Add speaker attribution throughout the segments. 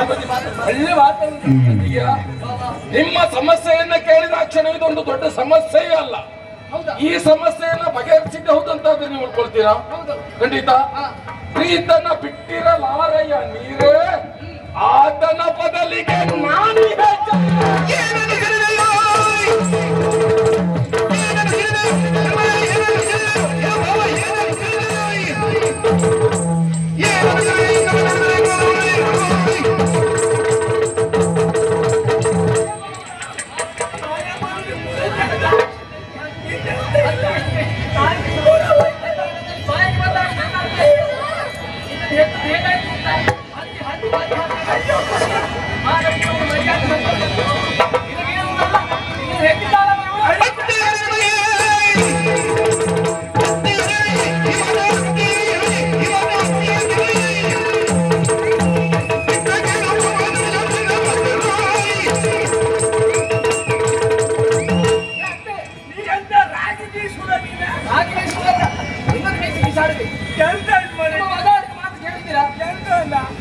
Speaker 1: ಬರ್ತೀನಿ. ಒಳ್ಳೆ ಮಾತಾಡ್ತೀಯ. ನಿಮ್ಮ ಸಮಸ್ಯೆಯನ್ನ ಕೇಳಿದ ಕ್ಷಣ ಇದೊಂದು ದೊಡ್ಡ ಸಮಸ್ಯೆಯೇ ಅಲ್ಲ. ಈ ಸಮಸ್ಯೆಯನ್ನ ಬಗೆಹರಿಸಿದ್ದೆ ಹೌದಂತಾದ್ರೆ ನೀವು ಉಳ್ಕೊಳ್ತೀರಾ? ಖಂಡಿತ. ಪ್ರೀತನ ಬಿಟ್ಟಿರಲಾರಯ್ಯ ನೀರೇ, ಆತನ ಬದಲಿಗೆ ನಾನು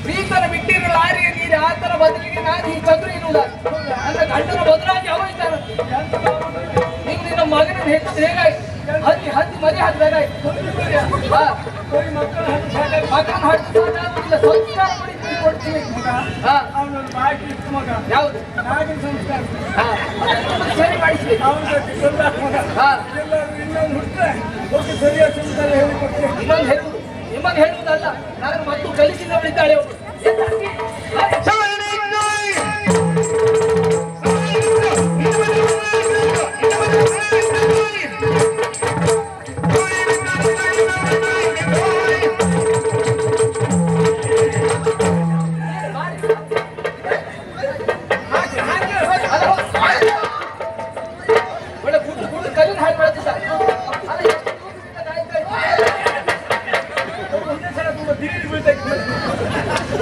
Speaker 1: ಪ್ರೀತನ ಬಿಟ್ಟಿರಲಾರಿಯ ನೀರು ಆತನ ಬದಲಿಗೆ ನಾನು ಈ ಚದುರು ಎನ್ನುವುದ ನನ್ನ ಗಂಡನ ಬದಲಾಗಿ ಅವೈತಾರ. ನೀವು ನಿನ್ನ ಮಗನ ಹೆತ್ತದ ಹೇಗಾಯ್ತು? ಹತ್ತಿ ಹತ್ತಿ ಮರಿ ಹಾಕಬೇಕಾಯ್ತು. ಮಗನ ಹಟ್ಟು ಸಾಕಾಗುವುದಿಲ್ಲ, ಸಂಸ್ಕಾರ ಕೊಡ್ತೀನಿ. ಯಾವುದು ಸರಿ ಮಾಡಿಸ್ಬೇಕು. ಇನ್ನೊಂದು ಹೇಳುವುದು ನಿಮಗೆ ಹೇಳುವುದಲ್ಲ, ನಾನು ಮತ್ತು ಕಲಿಸಿದ ಉಳಿತಾಳೆ ಅವಳು.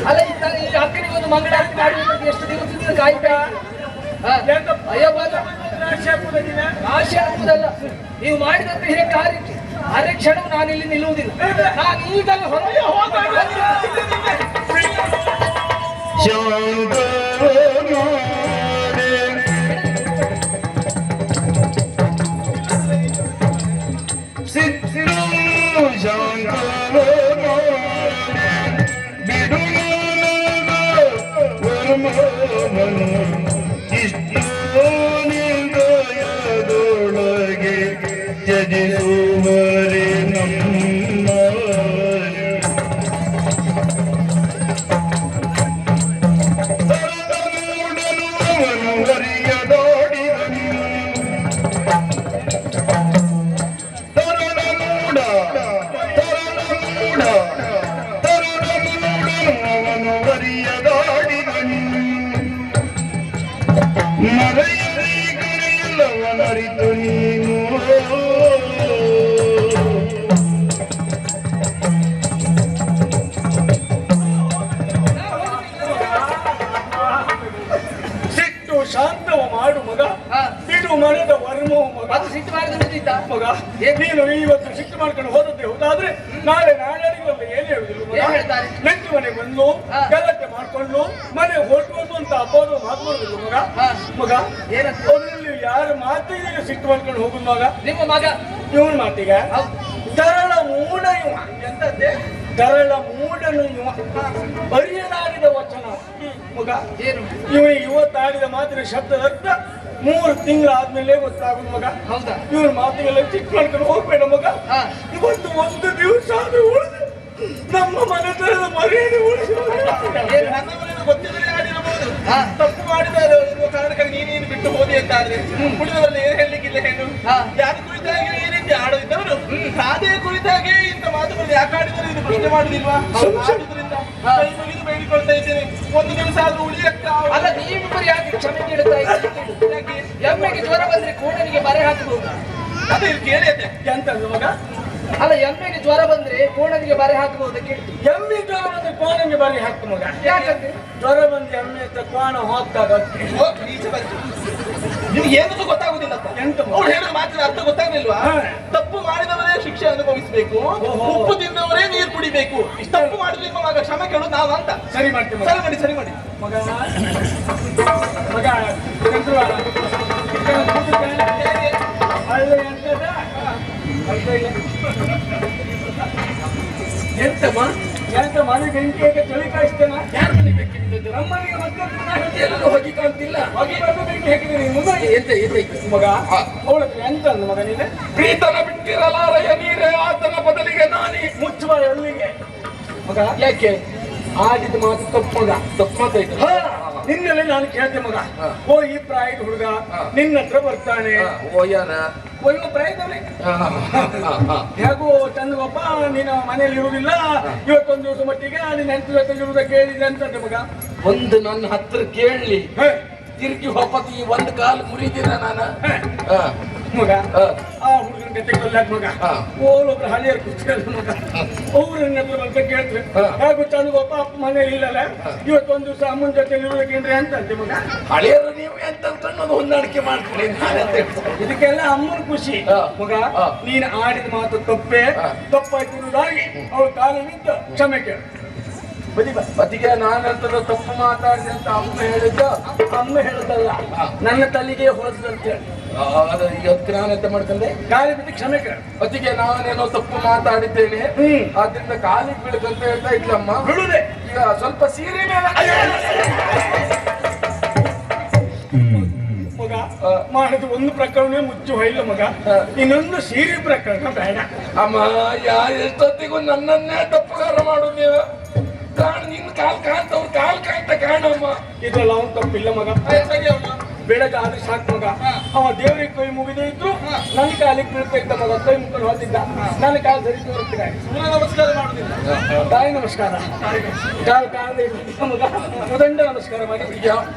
Speaker 1: ಅಲ್ಲ ಈ ಅಕ್ಕನಿಗೆ ಒಂದು ಮಂಗಳಾರತಿ ಮಾಡುವುದಕ್ಕೆ ಎಷ್ಟು ದಿವಸದಿಂದ ಕಾಯ್ತಾ? ರಾಶಿ ಹಾಕುವುದಲ್ಲ, ನೀವು ಮಾಡಿದಂತ ಹೇಗೆ ಕಾರ್ಯಕ್ಕೆ ಅರೆ ಕ್ಷಣವು ನಾನು ಇಲ್ಲಿ ನಿಲ್ಲುವುದಿಲ್ಲ. ನಾನು ಈಗಲೇ ಹೊರಗೆ
Speaker 2: ಇಷ್ಟೋನಿದಯದೊಳಗೆ ತ್ಯಜಿಸುವರೆ ನಮ್ಮ ತರದಮೂಡನು ಅವನು ಹರಿಯದೋಡಿದನು. ತರದಮೂಡ ಅವನು ಹರಿಯದೋಡಿದನು. ಮರೆಯಲಿಲ್ಲವನರಿತು ನೀನು
Speaker 3: ಸಿಟ್ಟು ಶಾಂತವ ಮಾಡು ಮಗ, ಬಿಡು ಮನದ ವರ್ಮೋ ಮಗ.
Speaker 1: ಅದು ಸಿಟ್ಟು ಮಾಡಿದ
Speaker 3: ಮಗ ನೀನು ಇವತ್ತು ಸಿಟ್ಟು ಮಾಡ್ಕೊಂಡು ಹೋದದ್ದೇ ಹೌದಾದ್ರೆ ನಾಳೆ ನಾಳೆಗಳಿಗೆಲ್ಲ ಏನ್ ಹೇಳುದಿಲ್ಲ ಮಗ. ನೆಂಟು ಮನೆ ಬಂದು ಗಲಾಟೆ ಮಾಡ್ಕೊಂಡು ಮನೆ ಹೊರಟುವುದು ಅಂತ ಅಪ್ಪೋದು ಮಾತುಕೊಳ್ಳುದಿಲ್ಲ ಮಗ. ಮಗ ಅದರಲ್ಲಿ ಯಾರ ಮಾತಿಗೆ ಸಿಟ್ಟು ಮಾಡ್ಕೊಂಡು ಹೋಗುದು ಮಗ?
Speaker 1: ನಿಮ್ಮ ಮಗ
Speaker 3: ಇವನ್ ಮಾತಿಗೆ ತರಳ ಮೂಢ ಇವ. ಎಂತದ್ದೇ ತರಳ ಮೂಢನು ಇವ, ಅರಿಯಲಾಗಿದ ವಚನ ಮಗ.
Speaker 1: ಏನು
Speaker 3: ಇವತ್ತಾಡಿದ ಮಾತಿನ ಶಬ್ದದ ಅರ್ಥ 3 ತಿಂಗಳಾದ್ಮೇಲೆ ಗೊತ್ತಾಗುದು ಮಗ.
Speaker 1: ಹೌದಾ?
Speaker 3: ಇವ್ರ ಮಾತಿಗೆಲ್ಲ ಚಿಕ್ಕ ಮಾಡ್ಕೊಂಡು ಹೋಗ್ಬೇಡ ಮಗ. ಇವತ್ತು ಒಂದು ದಿವಸ ಉಳಿದು ನಮ್ಮ ಮನೆತನದ ಮರ್ಯಾದೆ ಉಳಿಸಿ.
Speaker 4: ನನ್ನ ಮನೆಯನ್ನು ಗೊತ್ತಿದ್ರೆ ಆಡಿರಬಹುದು, ತಪ್ಪು ಮಾಡಿದ ಕಾರಣಕ್ಕಾಗಿ ನೀನೇನು ಬಿಟ್ಟು ಹೋದಿ ಅಂತ ಆದ್ರೆ ಉಳಿದವರಲ್ಲಿ ಏನು ಹೇಳಲಿಕ್ಕಿಲ್ಲ. ಹೆಣ್ಣು ಯಾರ ಕುರಿತಾಗಿ ಈ ರೀತಿ ಆಡೋದಿದ್ದವರು ರಾಧೆಯ ಕುರಿತಾಗಿ ಇಂಥ ಮಾತುಗಳು ಯಾಕೆ ಆಡಿದರೆ ಇದು ಪ್ರಶ್ನೆ ಮಾಡುದಿಲ್ವಾ? ಆಡುವುದರಿಂದ ಕೈ ಮುಗಿದು ಬೇಡಿಕೊಳ್ತಾ ಇದ್ದೇನೆ, ಒಂದು ದಿವಸ ಆದ್ರೂ ಉಳಿಯಕ್ಕ.
Speaker 1: ಅಲ್ಲ, ನೀವಿಬ್ಬರು ಯಾಕೆ ಕ್ಷಮೆ ಕೇಳುತ್ತಾ ಇದ್ದೀರಿ? ಎಮ್ಮೆಗೆ ಜ್ವರ ಬಂದ್ರೆ ಕೋಣನಿಗೆ ಬರೆ ಹಾಕಬಹುದು.
Speaker 4: ಅದೇ ಇಲ್ಲಿ ಕೇಳಿ ಅದೇ
Speaker 3: ಎಂತ ಮಗ
Speaker 1: ಅಲ್ಲ ಎಮ್ಮೆಗೆ ಜ್ವರ ಬಂದ್ರೆ ಕೋಣನಿಗೆ ಬರೆ ಹಾಕಬಹುದಕ್ಕೆ
Speaker 3: ಎಮ್ಮೆ ಜ್ವರ ಬಂದ್ರೆ ಕೋಣಂಗೆ ಬಾರಿ ಹಾಕ್ತು ಮಗ.
Speaker 1: ಯಾಕಂದ್ರೆ
Speaker 3: ಜ್ವರ ಬಂದು ಎಮ್ಮೆ ಹತ್ರ ಕೋಣ ಹೋಗ್ತಾಗತ್ತೆ.
Speaker 4: ನಿಮ್ಗೆ ಏನಂತ ಗೊತ್ತಾಗುದಿಲ್ಲ
Speaker 3: ಎಂತ
Speaker 4: ಅವ್ರು ಹೇಳಿದ ಮಾತಿನ ಅರ್ಥ ಗೊತ್ತಾಗ್ಲಿಲ್ವಾ?
Speaker 3: ಹಾ.
Speaker 4: ತಪ್ಪು ಮಾಡಿದವರೇ ಶಿಕ್ಷೆ ಅನುಭವಿಸಬೇಕು, ಉಪ್ಪು ತಿಂದವರೇ ನೀರು ಕುಡಿಬೇಕು. ತಪ್ಪು ಮಾಡಿದ್ರೆ ಮಗ ಕ್ಷಮೆ ಕೇಳೋದು ನಾವು ಅಂತ.
Speaker 3: ಸರಿ ಮಾಡ್ತೀವಿ ಮಗ.
Speaker 4: ಸರಿ ಮಾಡಿ ಸರಿ ಮಾಡಿ.
Speaker 3: ಮಗ ಮಗ ಚಂದ್ರು, ಅಳ್ಳೆ ಎಂತದ?
Speaker 1: ಎಂತಮ್ಮ
Speaker 3: ಎಂತ ಮನೆ ಬೆಂಕಿಗೆ ಚಳಿ ಕಾಯಿಸ್ತೇನ?
Speaker 1: ಯಾರು ಬೇಕಿದ್ದು
Speaker 3: ನಮ್ಮನೆಗೆ ಮತ್ತೆ
Speaker 1: ಎಲ್ಲರೂ ಹೋಗಿ ಕಾಣ್ತಿಲ್ಲ.
Speaker 3: ಹೊಗೆ ಬಂದು ಬೆಂಕಿ ಹಾಕಿದ್ದೀನಿ ಮುಂದೆ.
Speaker 1: ಎಂತ
Speaker 3: ಮಗ ಅವಳ ಹತ್ರ ಎಂತ ಅಂದ ಮಗ ನೀನೆ?
Speaker 1: ಪ್ರೀತನ ಬಿಟ್ಟಿರಲಾರಯ ನೀರೇ ಆತನ ಬದಲಿಗೆ ನಾನೇ.
Speaker 3: ಮುಚ್ಚುವ ಎಲ್ಲಿಗೆ ಮಗ?
Speaker 1: ಯಾಕೆ
Speaker 3: ಆಗಿದ್ದು ಮಾತು ತಪ್ಪು ಮಗ.
Speaker 1: ತಪ್ಪು ಮಾತಾಯ್ತು.
Speaker 3: ನಿನ್ನೆಲೆ ನಾನು ಕೇಳ್ತೆ ಮಗ. ಓ ಈ ಪ್ರಾಯದ ಹುಡುಗ ನಿನ್ನ ಹತ್ರ ಬರ್ತಾನೆ.
Speaker 1: ಓ ಯಾರ
Speaker 3: ಓ ಇವ ಪ್ರಾಯದವನೇ ಹೇಗೋ ಚಂದಗೊಬ್ಬ ನೀನು ಮನೆಯಲ್ಲಿ ಇರುವುದಿಲ್ಲ, ಇವತ್ತೊಂದು ದಿವಸ ಮಟ್ಟಿಗೆ ನಿನ್ನ ಹೆಂಡತಿ ಜೊತೆ ಇರುವುದಕ್ಕೆ ಹೇಳಿದೆ ಅಂತಂತೆ ಮಗ.
Speaker 1: ಒಂದು ನನ್ನ ಹತ್ರ ಕೇಳಲಿ,
Speaker 3: ಹೇ,
Speaker 1: ತಿರುಗಿ ಹೋಪತಿ ಒಂದು ಕಾಲು ಮುರಿದಿರ ನಾನು.
Speaker 3: ಮಗ ಆ ಹುಡುಗನ ಕತೆ ಕೊಲ್ಲಾಕ ಮಗ. ಓಲೊಬ್ರು ಹಳಿಯರ್ ಕೂತ್ಕೊಳ್ಳ ಮಗ. ಅವ್ರು ನನ್ನ ಹತ್ರ ಬಂತ ಕೇಳ್ತಾರೆ ಹೇಗೋ ಚಂದಗೊಬ್ಬ ಅಪ್ಪ ಮನೆಯಲ್ಲಿ ಇಲ್ಲಲ್ಲ, ಇವತ್ತೊಂದು ದಿವಸ ಅಮ್ಮನ ಜೊತೆ ಇರುವುದಕ್ಕೆ ಅಂತಂತೆ ಮಗ.
Speaker 1: ಹಳೆಯರು ನೀವು ಎಂತ ಅನ್ನೋದು ಹೊಂದಾಣಿಕೆ ಮಾಡ್ತೀನಿ.
Speaker 3: ಇದಕ್ಕೆಲ್ಲ ಅಮ್ಮನ ಖುಷಿ ಮಗ. ನೀನು ಆಡಿದ ಮಾತು ತಪ್ಪೇ, ತಪ್ಪಾಯ್ತಿರುವುದಾಗಿ ಅವಳು ಕಾಲ ನಿಂತು ಕ್ಷಮೆ ಕೇಳು. ಬದಿ ಬಾ.
Speaker 1: ಅದಕ್ಕೆ ನಾನಂತರ ತಪ್ಪು ಮಾತಾಡಿದೆ ಅಂತ ಅಮ್ಮ ಹೇಳಿದ್ದ.
Speaker 3: ಅಮ್ಮ ಹೇಳುದಲ್ಲ, ನನ್ನ ತಲೆಗೆ ಹೋದಂತ ಹೇಳಿ
Speaker 1: ಅದಕ್ಕೆ ನಾನೆಂತ ಮಾಡ್ಕೊಂಡೆ,
Speaker 3: ಕಾಲಿ ಬಿದ್ದು ಕ್ಷಮೆ ಕೇಳು.
Speaker 1: ಅದಕ್ಕೆ ನಾನೇನೋ ತಪ್ಪು ಮಾತಾಡಿದ್ದೇನೆ, ಆದ್ರಿಂದ ಕಾಲಿಗೆ ಬೀಳಕಂತ ಹೇಳ್ತಾ ಇದ್ಲಮ್ಮ.
Speaker 3: ಬಿಡುದೆ
Speaker 1: ಈಗ ಸ್ವಲ್ಪ ಸೀರೆ ಮೇಲೆ
Speaker 3: ಮಗ ಮಾಡಿದ ಒಂದು ಪ್ರಕರಣ ಮುಚ್ಚು ಹೊಯ್ಲ ಮಗ. ಇನ್ನೊಂದು ಸೀರೆ ಪ್ರಕರಣ ಬೇಡ
Speaker 1: ಅಮ್ಮ. ಎಷ್ಟೊತ್ತಿಗೂ ನನ್ನನ್ನೇ ತಪ್ಪುಗಾರ ಮಾಡೋದು ನೀವು. ನಿನ್ ಕಾಲ್ ಕಾಣ್ತವ್ರು ಕಾಲ್ ಕಾಣ್ತ ಕಾಣಮ್ಮ.
Speaker 3: ಇದ್ರಲ್ಲಿ ಅವನು ತಪ್ಪಿಲ್ಲ ಮಗ.
Speaker 4: ಸರಿ ಅಮ್ಮ.
Speaker 3: ಬೆಳಗಾದ್ರೆ ಸಾಕು ಮಗ. ಅವ ದೇವರಿಗೆ ಕೈ ಮುಗಿದೇ ಇದ್ರು ನನ್ನ ಕಾಲಿಗೆ ಬೀಳ್ತಾ ಇದ್ದ ಮಗ. ಕೈ ಮುಖ ಹೋಗ್ತಿದ್ದ, ನನ್ನ ಕಾಲು ಧರಿಸಿ ಬರ್ತಿದ್ದ.
Speaker 4: ಸೂರ್ಯ ನಮಸ್ಕಾರ ಮಾಡುದಿಲ್ಲ,
Speaker 3: ತಾಯಿ ನಮಸ್ಕಾರ, ಕಾಲು ಕಾಲದೇ ಮಗ ಉದಂಡ ನಮಸ್ಕಾರ ಮಾಡಿ.
Speaker 1: ಈಗ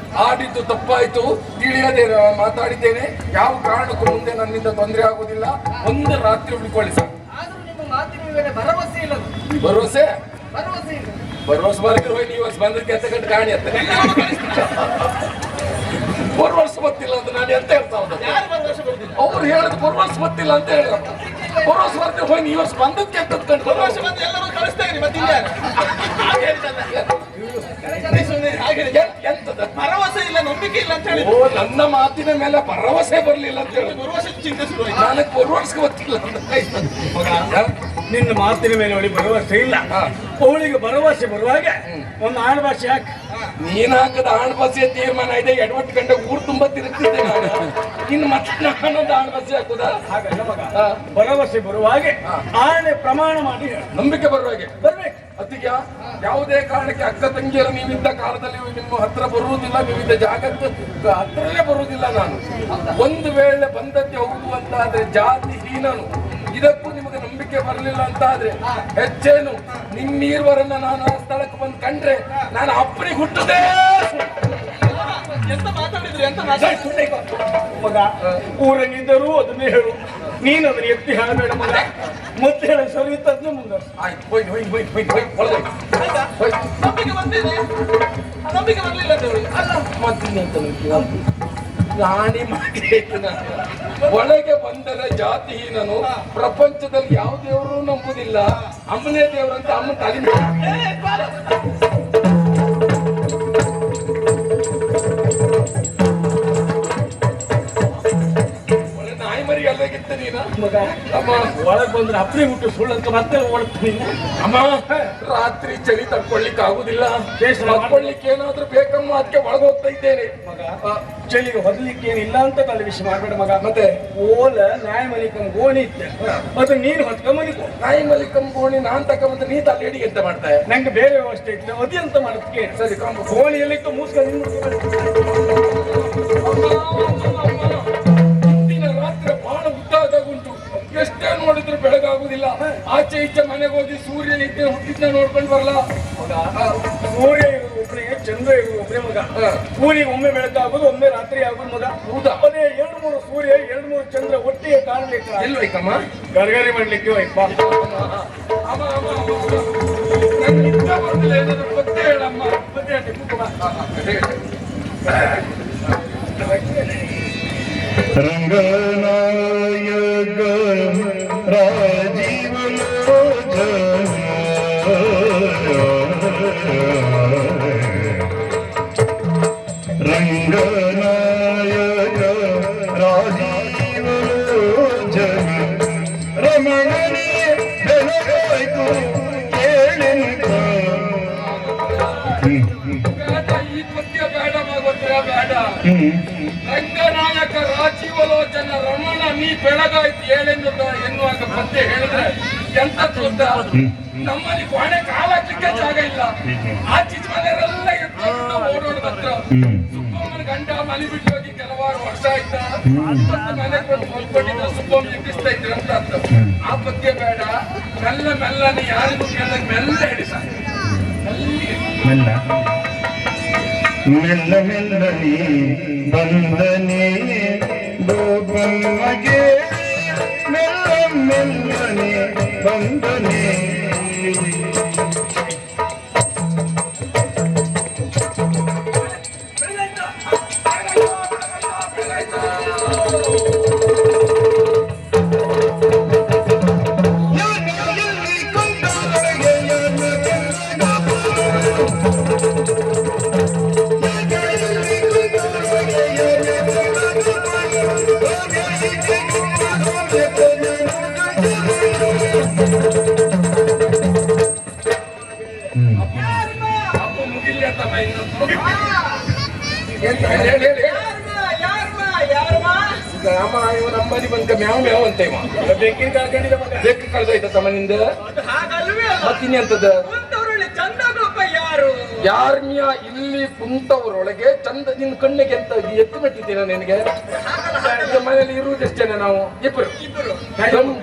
Speaker 1: ಆಡಿದ್ದು ತಪ್ಪಾಯ್ತು, ತಿಳಿಯದೆ ಮಾತಾಡಿದ್ದೇನೆ. ಯಾವ ಕಾರಣಕ್ಕೂ ಮುಂದೆ ನನ್ನಿಂದ ತೊಂದರೆ ಆಗುದಿಲ್ಲ. ಒಂದು ರಾತ್ರಿ ಉಳ್ಕೊಳ್ಳಿ ಸರ್.
Speaker 5: ಆದ್ರೂ ನಿಮ್ಮ ಮಾತಿನ ಮೇಲೆ ಭರವಸೆ ಇಲ್ಲ.
Speaker 1: ಭರವಸೆ
Speaker 5: ಭರವಸೆ ಇಲ್ಲ.
Speaker 1: ಭರವಸೆ ಬರ್ಕಿರೋ ನೀವು ಬಂದಕ್ಕೆ ಎತ್ತ ಗಂಟೆ ಕಾಣಿ ಅಂತ ಭರವಸೆ ಗೊತ್ತಿಲ್ಲ ಅಂತ ನಾನು ಎಂತ ಹೇಳ್ತಾ ಹೋದ.
Speaker 4: ಯಾರು ಭರವಸೆ ಬರುದಿಲ್ಲ?
Speaker 1: ಅವ್ರು ಹೇಳಿದ್ ಭರವಸೆ ಗೊತ್ತಿಲ್ಲ ಅಂತ ಹೇಳ. ಭರವಸೆ ಬರ್ತೀವಿ ಹೋಗಿ ನೀವು ಬಂದಕ್ಕೆ ಎತ್ತ ಕಂಡು
Speaker 4: ಭರವಸೆ ಬಂದು ಎಲ್ಲರೂ ಕಳಿಸ್ತಾ ಇರಿ. ಮತ್ತೆ
Speaker 1: ಎಂತದ
Speaker 4: ಭರವಸೆ ಇಲ್ಲ, ನಂಬಿಕೆ ಇಲ್ಲ ಅಂತ ಹೇಳಿ
Speaker 1: ಓ ನನ್ನ ಮಾತಿನ ಮೇಲೆ ಭರವಸೆ ಬರ್ಲಿಲ್ಲ ಅಂತ ಹೇಳಿ
Speaker 4: ಭರವಸೆ ಚಿಂತೆ ಶುರು
Speaker 1: ನನಗೆ ಭರವಸೆ ಗೊತ್ತಿಲ್ಲ ಅಂತ.
Speaker 3: ನಿನ್ನ ಮಾತಿನ ಮೇಲೆ ಅವಳಿಗೆ ಭರವಸೆ ಇಲ್ಲ. ಅವಳಿಗೆ ಭರವಸೆ ಬರುವಾಗ ಒಂದು ಆಳ್ಭಾಷೆ ಹಾಕಿ.
Speaker 1: ನೀನ್ ಹಾಕದ ಆಳ್ಬಸೆ ತೀರ್ಮಾನ ಇದೆ. ಎಡವಟ್ಟು ಗಂಟೆ ಊರು ತುಂಬಾ ತಿರುಗ್ತಿದ್ದೆ ನಾನು. ಇನ್ನು ಮತ್ತೆ ನಾನೊಂದು ಆಳ್ಬಸೆ ಹಾಕುದಾ?
Speaker 3: ಹಾಗಲ್ಲ ಮಗ. ಭರವಸೆ ಬರುವಾಗೆ ಆಣೆ ಪ್ರಮಾಣ ಮಾಡಿ ಹೇಳು.
Speaker 1: ನಂಬಿಕೆ ಬರುವಾಗೆ
Speaker 3: ಬರ್ಬೇಕು.
Speaker 1: ಅದಕ್ಕೆ ಯಾವುದೇ ಕಾರಣಕ್ಕೆ ಅಕ್ಕ ತಂಗಿಯರು ನೀವಿದ್ದ ಕಾಲದಲ್ಲಿ ನಿಮ್ಮ ಹತ್ರ ಬರುವುದಿಲ್ಲ, ನೀವಿದ್ದ ಜಾಗಕ್ಕೆ ಹತ್ರನೇ ಬರುವುದಿಲ್ಲ ನಾನು. ಒಂದು ವೇಳೆ ಬಂದದ್ದೇ ಹೌದು ಅಂತ ಆದ್ರೆ ಜಾತಿ ಹೀನನು. ಇದಕ್ಕೂ ನಿಮಗೆ ನಂಬಿಕೆ ಬರಲಿಲ್ಲ ಅಂತ ಆದ್ರೆ ಹೆಚ್ಚೇನು ನಿಮ್ಮೀರ್ವರನ್ನ ನಾನು ಆ ಸ್ಥಳಕ್ಕೆ ಬಂದು ಕಂಡ್ರೆ ನಾನು ಅಪ್ಪನಿಗೆ ಹುಟ್ಟುದೇ.
Speaker 4: ಎಂತ ಮಾತಾಡಿದ್ರು, ಎಂತ ಮಾತಾಡಿದ್ರು
Speaker 3: ಮಗ ಊರಲ್ಲಿದ್ದರೂ ಅದನ್ನೇ ಹೇಳು. ನೀನು ಅದನ್ನ ಎತ್ತಿ ಹೇಳಬೇಡ ಮಗ. ಮತ್ತೆ ಹೇಳ ಸರಿ ಇತ್ತದ್ನ ಮುಂದೆ.
Speaker 1: ಆಯ್ತು ಹೋಯ್ ಹೋಯ್ ಹೋಯ್ ಹೋಯ್ ಹೋಯ್ ಒಳಗೆ
Speaker 4: ಆಯ್ತಾ?
Speaker 1: ಹೋಯ್.
Speaker 4: ನಂಬಿಕೆ ಬಂದಿದೆ, ನಂಬಿಕೆ ಬರ್ಲಿಲ್ಲ ಅಂತ ಹೇಳಿ
Speaker 1: ಅಲ್ಲ ಮತ್ತೆ ರಾಣಿ ಮಾಡಿ ಆಯ್ತು ನಾನು. ಒಳಗೆ ಬಂದರೆ ಜಾತಿಹೀನನು. ಪ್ರಪಂಚದಲ್ಲಿ ಯಾವ ದೇವರು ನಂಬುದಿಲ್ಲ. ಅಮ್ಮನೇ ದೇವರು ಅಂತ ಅಮ್ಮ ತಲೆ ಒಳ್ಳೆ ನಾಯಿ ಮರಿ ಅಲ್ಲಾಗಿತ್ತು ನೀನ
Speaker 3: ಮಗ
Speaker 1: ಅಮ್ಮ.
Speaker 3: ಒಳಗ್ ಬಂದ್ರೆ ಅಪ್ಪನೇ ಹುಟ್ಟು ಸುಳ್ಳು ಅಂತ ಮತ್ತೆ ಓಡ್ತೀನಿ.
Speaker 1: ಅಮ್ಮ ರಾತ್ರಿ ಚಳಿ ತಡ್ಕೊಳ್ಳಿಕ್ಕೆ ಆಗುದಿಲ್ಲ.
Speaker 3: ಬೇಷ್
Speaker 1: ತಡ್ಕೊಳ್ಳಿಕ್ಕೆ ಏನಾದ್ರೂ ಬೇಕಮ್ಮ, ಅದಕ್ಕೆ ಒಳಗೆ ಹೋಗ್ತಾ ಇದ್ದೇನೆ.
Speaker 3: ಮಗ ಚಳಿಗೆ ಹೊದಲಿಕ್ಕೆ ಏನಿಲ್ಲ ಅಂತ ತಲೆ ವಿಷಯ ಮಾಡ್ಬೇಡ ಮಗ.
Speaker 1: ಮತ್ತೆ
Speaker 3: ಓಲ ನ್ಯಾಯ ಮಲಿಕಂ ಗೋಣಿ ಇತ್ತೆ, ಅದು ನೀನು ಹೊತ್ಕೊಂಡ್ ಮಲಿಕೋ.
Speaker 1: ನಾಯಿ ಮಲಿಕಂ ಗೋಣಿ ನಾನ್ ತಕೊಂಡ್ರೆ ನೀ ತಲೆಡಿಗೆ ಎಂತ ಮಾಡ್ತಾರೆ?
Speaker 3: ನಂಗೆ ಬೇರೆ ವ್ಯವಸ್ಥೆ ಇತ್ತು, ಅದಿ ಅಂತ ಮಾಡೋದಕ್ಕೆ.
Speaker 1: ಸರಿ ಕಾಂಬ
Speaker 3: ಗೋಣಿಯಲ್ಲಿತ್ತು ಮೂಸ್ಕೊಂಡು
Speaker 1: ಇಂದಿನ ರಾತ್ರಿ ಬಹಳ ಉದ್ದಾಗುಂಟು. ಎಷ್ಟೇ ನೋಡಿದ್ರು ಬೆಳಗಾಗುದಿಲ್ಲ. ಆಚೆ ಈಚೆ ಮನೆಗೆ ಹೋಗಿ ಸೂರ್ಯ ಇದ್ದೆ ಹುಟ್ಟಿದ್ದ ನೋಡ್ಕೊಂಡು ಬರಲ್ಲ.
Speaker 3: ಸೂರ್ಯ ಇರುವುದು ಒಬ್ಬನೇ ಚಂದ್ರ ಇರುವುದು ಒಬ್ಬನೇ ಮಗ. ಊರಿಗೆ ಒಮ್ಮೆ ಬೆಳಕಾಗುದು ಒಮ್ಮೆ ರಾತ್ರಿ ಆಗುದು ಮಗ.
Speaker 1: ಹೌದಾ?
Speaker 3: ಅದೇ 2-3 ಸೂರ್ಯ 2-3 ಚಂದ್ರ ಒಟ್ಟಿಗೆ ಕಾಣಬೇಕು.
Speaker 1: ಎಲ್ವೈಕಮ್ಮ
Speaker 3: ಗರ್ಗರಿ ಮಾಡ್ಲಿಕ್ಕೆ ವೈಪ
Speaker 1: ಗೊತ್ತೇ ಹೇಳಮ್ಮ.
Speaker 2: ರಂಗನಾಯಕ ರಾಜೀವ ರಂಗನಾಯಕ ರಾಜೀವ ರಮಣನೇ ಬೆಳಗಾಯ್ತು ಕೇಳಿನ
Speaker 1: ಈ ಪದ್ಯ ಬೇಡ ಮಗೋತ್ರ ಬೇಡ. ರಂಗನಾಯಕ ರಾಜೀವಲೋಚನ ರಮಣ ನೀ ಬೆಳಗಾಯ್ತು ಎನ್ನುವಾಗ ಪದ್ಯ ಹೇಳಿದ್ರೆ ಎಂತ ಗೊತ್ತ, ನಮ್ಮಲ್ಲಿ ಕೊನೆ ಕಾಲಕ್ಕೆ ಜಾಗ ಇಲ್ಲ. ಆಚೆ ಮನೆಯವರೆಲ್ಲ ಎತ್ಕೊಂಡು ಓಡೋಡತ್ರ. ಸುಬ್ಬಮ್ಮನ ಗಂಡ ಮನೆ ಬಿಟ್ಟು ಹೋಗಿ ಕೆಲವಾರು ವರ್ಷ ಆಯ್ತ. ಮನೆಗೆ ಬಂದು ಹೊಲ್ಕೊಂಡಿದ್ದ ಸುಬ್ಬಮ್ಮ ಎಬ್ಬಿಸ್ತಾ ಇದ್ರು ಅಂತ ಅರ್ಥ. ಆ ಪದ್ಯ ಬೇಡ. ಮೆಲ್ಲ ಮೆಲ್ಲನೆ ಯಾರಿಗೂ ಕೇಳಿದಾಗ ಮೆಲ್ಲ ಹಿಡಿಸ
Speaker 2: ಮೆಲ್ಲ ಮೆಲ್ಲ ಮೆಲ್ಲನೆ ಬಂದನೆ ಗೋಪಮ್ಮಗೆ ಮೆಲ್ಲ ಮೆಲ್ಲನೆ ಬಂದನೆ
Speaker 1: ನಮ್ಮಲ್ಲಿ ಬಂದ ಮ್ಯಾವ್ ಮ್ಯಾವ್ ಅಂತ ಇವ
Speaker 3: ಬೆಕ್ಕಿನ ಕಳ್ಕೊಂಡಿದ್ದ ಮಗ.
Speaker 1: ಬೆಕ್ಕು ಕಳ್ದೋಯ್ತ ತಮ್ಮನಿಂದ.
Speaker 4: ಹಾಗಲ್ವೇ ಅಲ್ಲ.
Speaker 1: ಮತ್ತಿನ್ನೆಂತದ
Speaker 4: ಕುಂತವರಲ್ಲಿ ಚಂದಗೊಬ್ಬ ಯಾರು?
Speaker 1: ಯಾರ್ಮಿಯ ಇಲ್ಲಿ ಕುಂತವರೊಳಗೆ ಚಂದ ನಿನ್ ಕಣ್ಣಿಗೆ ಎಂತ ಎತ್ತು ಮೆಟ್ಟಿದ್ದೀನ ನಿನಗೆ? ಮನೇಲಿ ಇರುವುದೆಷ್ಟೇನೆ ನಾವು ಇಬ್ಬರು.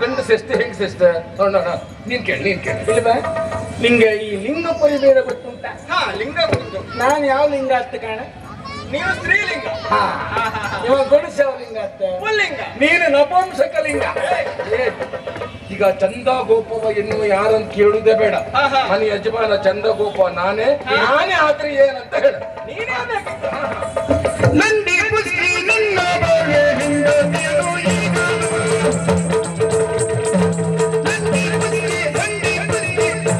Speaker 1: ಗಂಡಸ ಎಷ್ಟು ಹೆಂಗಸೆಷ್ಟ ನೋಡೋಣ. ನೀನ್ ಕೇಳಿ
Speaker 3: ಇಲ್ವಾ? ನಿಂಗೆ ಈ ಲಿಂಗ ಪರಿಭೇದ ಗೊತ್ತುಂಟ?
Speaker 4: ಹಾ, ಲಿಂಗ ಗೊತ್ತು.
Speaker 3: ನಾನು ಯಾವ ಲಿಂಗ ಅತ್ತ ಕಾಣ?
Speaker 4: ನೀವು ಸ್ತ್ರೀಲಿಂಗ.
Speaker 3: ಇವ ಗಣಸ ಲಿಂಗ ಅತ್ತ.
Speaker 4: ಪುಲ್ಲಿಂಗ.
Speaker 3: ನೀನು ನಪುಂಸಕ ಲಿಂಗ.
Speaker 1: ಏ, ಈಗ ಚಂದ ಗೋಪವ ಎನ್ನುವ ಯಾರಂತ ಕೇಳುವುದೇ ಬೇಡ. ಮನೆ ಯಜಮಾನ ಚಂದ ಗೋಪ ನಾನೇ ಆದ್ರೆ ಏನಂತ ಹೇಳ.
Speaker 4: ನೀನೇ
Speaker 2: ನಂದಿ ಪುಷ್ಟಿ ನನ್ನ ಬಾಳೆ ಹಿಂದದಿರು ಈಗ ನಂದಿ ಪುಷ್ಟಿ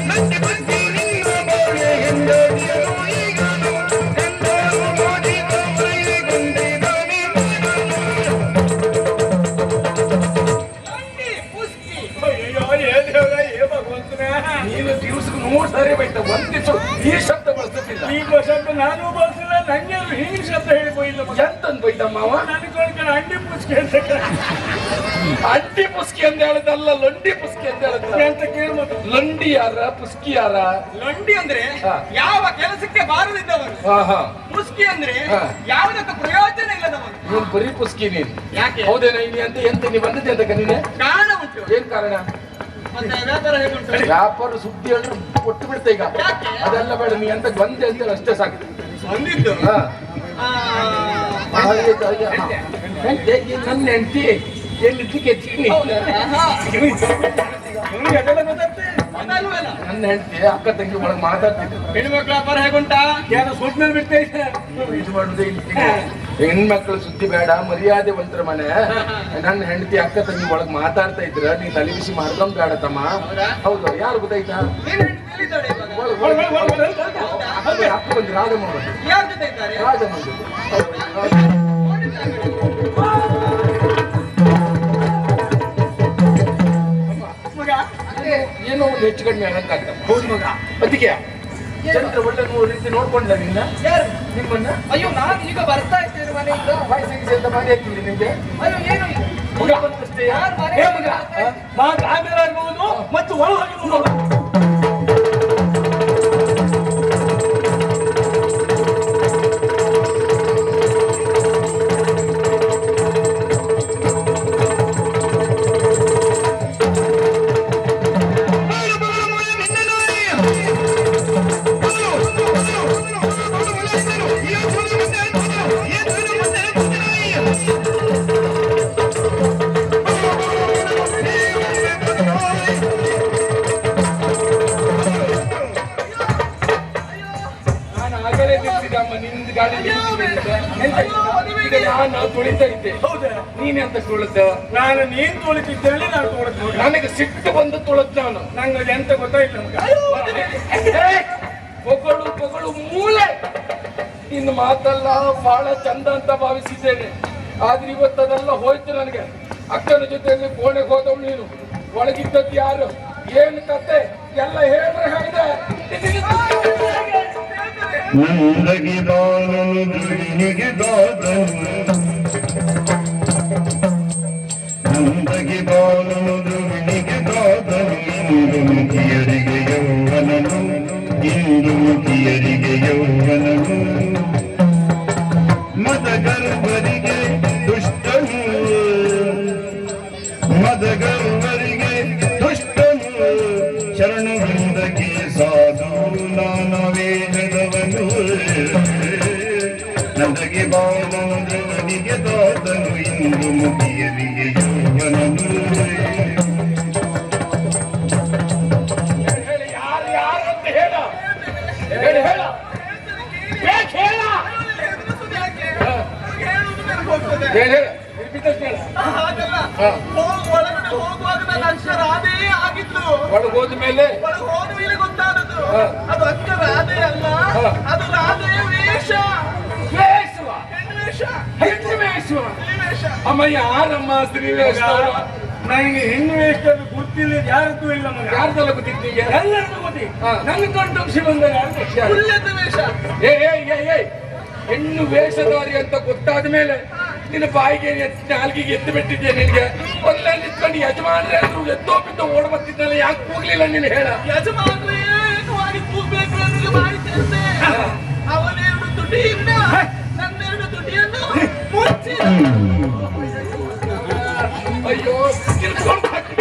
Speaker 2: ನಂದಿ ಪುಷ್ಟಿ ನಿನ್ನ ಬಾಳೆ ಹಿಂದದಿರು ಈಗ ಎಂದರು ಮೋದಿತ ಮೈಗೊಂಡಿದ್ದಾನೆ
Speaker 3: ಅಯ್ಯೋ ಏನ್ ಹೇಳ ಏ ಭಗವಂತನ.
Speaker 1: ನೀನು ದಿವಸಕ್ಕೆ 3 ಸಾರಿ ಬೈತ ಒಂದ್ ದಿವಸ ಈ ಶಬ್ದ ಬಳಸುತ್ತಿಲ್ಲ.
Speaker 3: ಈಗ ಶಬ್ದ ನಾನು ಬಳಸಿಲ್ಲ. ನಂಗೆ ಹಿಂಗ್ ಶಬ್ದ ಹೇಳಿಲ್ಲ.
Speaker 1: ಎಂತಂದ್ ಬೈತ ಮಾವ?
Speaker 3: ನನಗೆ ಅಂಡಿ ಪುಸ್ಕಿ ಅಂತ
Speaker 1: ಅಂಟಿ ಪುಸ್ಕಿ ಅಂತ ಹೇಳದಲ್ಲ, ಲೊಂಡಿ ಪುಸ್ಕಿ ಅಂತ ಹೇಳದ.
Speaker 3: ಅಂತ ಕೇಳ್ಬೋದು.
Speaker 1: ಲೊಂಡಿ ಯಾರ ಪುಸ್ಕಿ ಯಾರ?
Speaker 4: ಲೊಂಡಿ ಅಂದ್ರೆ
Speaker 1: ಹಾ.
Speaker 4: ಯಾವ ಕೆಲಸಕ್ಕೆ ಬಾರದಿದ್ದವರು.
Speaker 1: ಹಾ
Speaker 4: ಮುಸ್ಕಿ ಅಂದ್ರೆ
Speaker 1: ಹಾ.
Speaker 4: ಯಾವುದಕ್ಕೂ ಪ್ರಯೋಜನ ಇಲ್ಲದವರು.
Speaker 1: ನೀನ್ ಬರೀ ಪುಸ್ಕಿ ನೀನ್.
Speaker 4: ಯಾಕೆ?
Speaker 1: ಹೌದೇನ ಇಲ್ಲಿ ಅಂತ ಎಂತ ನೀ ಬಂದದ್ದೆ ಅಂತ ನೀನೆ?
Speaker 4: ಕಾರಣ ಉಂಟು.
Speaker 1: ಏನ್ ಕಾರಣ?
Speaker 4: ಮತ್ತೆ ವ್ಯಾಪಾರ ಹೇಗುಂಟು?
Speaker 1: ವ್ಯಾಪಾರ ಸುದ್ದಿ ಹೇಳಿದ್ರೆ ಕೊಟ್ಟು ಬಿಡ್ತೆ ಈಗ.
Speaker 4: ಯಾಕೆ?
Speaker 1: ಅದೆಲ್ಲ ಬೇಡ, ನೀ ಅಂತ ಬಂದೆ ಅಂತ ಹೇಳಿ ಅಷ್ಟೇ ಸಾಕು.
Speaker 4: ಬಂದಿದ್ದು
Speaker 1: ಹಾ.
Speaker 4: ಆ,
Speaker 1: ಆಯ್ತು, ಆಯ್ತು. ಹಾ. ಹೆಂಡ್ತಿ, ಈ ನನ್ನ ಹೆಂಡತಿ ಎಲ್ಲಿದ್ದಕ್ಕೆ
Speaker 4: ಆಹಾ.
Speaker 3: ನಿಮ್ಗೆ ಅದೆಲ್ಲ ಗೊತ್ತಂತೆ?
Speaker 4: ಅದಲ್ವಲ್ಲ.
Speaker 1: ನನ್ನ ಹೆಂಡತಿ ಅಕ್ಕ ತಂಗಿ ಒಳಗೆ ಮಾತಾಡ್ತಿದ್ರು.
Speaker 4: ಹೆಣ್ಮಕ್ಳ ವ್ಯಾಪಾರ ಹೇಗುಂಟಾ?
Speaker 3: ಯಾರೋ ಸ್ವಲ್ಪ ಮೇಲೆ ಬಿಡ್ತಾ ಇದ್ದಾರೆ.
Speaker 1: ಇದು ಮಾಡುದೇ ಇಲ್ಲ. ಹೆಣ್ಮಕ್ಳು ಸುದ್ದಿ ಬೇಡ, ಮರ್ಯಾದೆವಂತರ ಮನೆ. ನನ್ನ ಹೆಂಡತಿ ಅಕ್ಕ ತಂಗಿ ಒಳಗ್ ಮಾತಾಡ್ತಾ ಇದ್ರ ನೀ ತಲೆ ಬಿಸಿ ಮಾಡ್ಕೊಂಡ್ ಬೇಡ ತಮ್ಮ. ಹೌದು, ಯಾರು ಗೊತ್ತಾಯ್ತಾ?
Speaker 4: ನೀನ್ ಹೆಂಡ್ತಿ ಎಲ್ಲಿದ್ದಾಳೆ ಇವಾಗ?
Speaker 1: ಅಕ್ಕ ಬಂದು ರಾಜಮ್ಮ ಬಂದು.
Speaker 4: ಯಾರ ಜೊತೆ ಇದ್ದಾರೆ?
Speaker 1: ರಾಜಮ್ಮ ಬಂದು.
Speaker 3: ಮಗ
Speaker 1: ಏನೋ ಒಂದು ಹೆಚ್ಚು ಕಡಿಮೆ ಆಗಂತಾಗ್ತದೆ.
Speaker 3: ಹೌದು ಮಗ.
Speaker 1: ಅದಕ್ಕೆ ಚಂದ್ರ ಒಳ್ಳೆ ರೀತಿ ನೋಡ್ಕೊಂಡ್ಲ ನಿನ್ನ
Speaker 5: ಯಾರು?
Speaker 1: ನಿಮ್ಮನ್ನ.
Speaker 5: ಅಯ್ಯೋ ನಾನು ಈಗ ಬರ್ತಾ ಇದ್ದೇನೆ ಮನೆಯಿಂದ.
Speaker 1: ವಯಸ್ಸಿಗೆ ಅಂತ ಮಾಡಿ ಹಾಕಿಲ್ಲ ನಿಮ್ಗೆ.
Speaker 5: ಅಯ್ಯೋ ಏನು ಇದು?
Speaker 3: ಮಗ
Speaker 1: ಬಂದಷ್ಟೇ.
Speaker 5: ಯಾರು ಮನೆ
Speaker 3: ಏ ಮಗ ಮಾತು ಆಮೇಲೆ ಆಗ್ಬಹುದು ಮತ್ತು ಒಳಗೆ ನೋಡು.
Speaker 2: ಬಾಳು ಬಾಳು ಮುಯ ನಿನ್ನ ನಾಯಿ. ತುಳಿಸಿದಮ್ಮ ನಿಂದು ಗಾಡಿ ನಾನು ತುಳಿತಾ ಇದ್ದೆ.
Speaker 3: ಹೌದಾ?
Speaker 2: ನೀನೆಂತ ತುಳಿದ?
Speaker 3: ನಾನು ನೀನ್ ತುಳಿತಿದ್ದೇಳಿ ನಾನು ತುಳಿದ್ ನೋಡಿ.
Speaker 2: ನನಗೆ ಸಿಟ್ಟು ಬಂದು ತುಳದ್ ನಾನು.
Speaker 3: ನಂಗೆ ಎಂತ ಗೊತ್ತಾಯಿಲ್ಲ
Speaker 2: ಪೊಗಳು ಮೂಳೆ. ಇನ್ನು ಮಾತಲ್ಲ ಬಹಳ ಚಂದ ಅಂತ ಭಾವಿಸಿದ್ದೇನೆ, ಆದ್ರೆ ಇವತ್ತದೆಲ್ಲ ಹೋಯ್ತು ನನಗೆ. ಅಕ್ಕನ ಜೊತೆಯಲ್ಲಿ ಕೋಣೆಗೆ ಹೋದವಳು ನೀನು, ಒಳಗಿದ್ದದ್ದು ಯಾರು, ಏನು ಕತೆ ಎಲ್ಲ ಹೇಳಿದ್ರೆ ಹೇಳಿದೆ.
Speaker 6: ನಂದಗಿ ಬಾಲನು ದುಡಿನಿಗೆ ದಾದನು, ನಂದಗಿ ಬಾಲನು ದುಡಿನಿಗೆ ದಾದನು. ಇಂದು ಮುಖಿಯರಿಗೆ ಯೌವನನು, ಇಂದು ಮುಖಿಯರಿಗೆ ಯೌವನನು. ಮದಗರ್ವರಿಗೆ ದುಷ್ಟನು, ಮದಗರ್ವರಿಗೆ ದುಷ್ಟನು. ಶರಣು ವೃಂದಕ್ಕೆ ಸಾಧು ನಾನಾ ವೇದವನು. ನಂದಗೆ ಬಾಲನಿಗೆ ದಾದನು, ಇಂದು ಮುಖಿಯರಿಗೆ ಯೌವನನು.
Speaker 2: ಹೇಳಿ ಯಾರು ಯಾರು ಅಂತ ಹೇಳ, ಹೇಳಿ ಹೇಳ, ಬೇಗ ಹೇಳ. ಹೇಳಿ ಹೇಳ, ಬಿದ್ದಷ್ಟು ಹೇಳ.
Speaker 4: ಹಾಗಲ್ಲ, ಒಳಗಡೆ ಹೋಗುವಾಗ ನನ್ನ ಅಕ್ಷರ ರಾಧೆ ಆಗಿದ್ಲು.
Speaker 2: ಒಳಗೆ ಹೋದ ಮೇಲೆ
Speaker 4: ಒಳಗೆ ಹೋದ ಮೇಲೆ ಗೊತ್ತಾದದ್ದು ಅದು ಅಕ್ಕ ರಾಧೆ ಅಲ್ಲ, ಅದು ರಾಧೆ ವೇಷ,
Speaker 2: ವೇಷವ,
Speaker 4: ಹೆಣ್ಣು ವೇಷ,
Speaker 2: ಹೆಣ್ಣು ವೇಷವ.
Speaker 4: ಸ್ತ್ರೀ ವೇಷ.
Speaker 2: ಅಮ್ಮ ಯಾರಮ್ಮ ಸ್ತ್ರೀ ವೇಷ?
Speaker 3: ನನಗೆ ಹೆಣ್ಣು ವೇಷದ್ದು ಗೊತ್ತಿಲ್ಲ, ಯಾರದ್ದು ಇಲ್ಲ ಮಗ.
Speaker 2: ಯಾರ್ದೆಲ್ಲ ಗೊತ್ತಿದ್ದೀಗ?
Speaker 3: ಎಲ್ಲರಿಗೂ ಗೊತ್ತಿ.
Speaker 2: ಹಾ.
Speaker 3: ನನ್ನ ಕಂಡು ಶಿವಂದರ
Speaker 4: ಕುಳ್ಳೆದ್ದು ವೇಷ.
Speaker 2: ಏ ಹೆಣ್ಣು ವೇಷಧಾರಿ ಅಂತ ಗೊತ್ತಾದ ಮೇಲೆ ನಿನ್ನ ಬಾಯಿಗೆ ನಾಲ್ಗಿಗೆ ಎದ್ದು ಬಿಟ್ಟಿದ್ದೆ. ನಿನ್ಗೆ ಒಳ್ಳೆ ನಿಂತ್ಕೊಂಡು ಯಜಮಾನ್ರೆ ಅಂದ್ರು ಎದ್ದೋಪಿದ್ದು ಓಡ್ ಬರ್ತಿದ್ದಲ್ಲ, ಯಾಕೆ ಹೋಗ್ಲಿಲ್ಲ ನೀನು ಹೇಳ?
Speaker 4: ಯಜಮಾನ್ರು ಏನು ಮಾಡಿ ಕೂಗ್ಬೇಕು ಅನ್ನೋದು ಮಾಹಿತಿ. ಅವನೆರಡು ತುಟಿಯಿಂದ ನನ್ನೆರಡು ತುಟಿಯನ್ನು ಮುಚ್ಚಿ
Speaker 2: ಅಯ್ಯೋ ತಿಳ್ಕೊಂಡು ಹಾಕಿ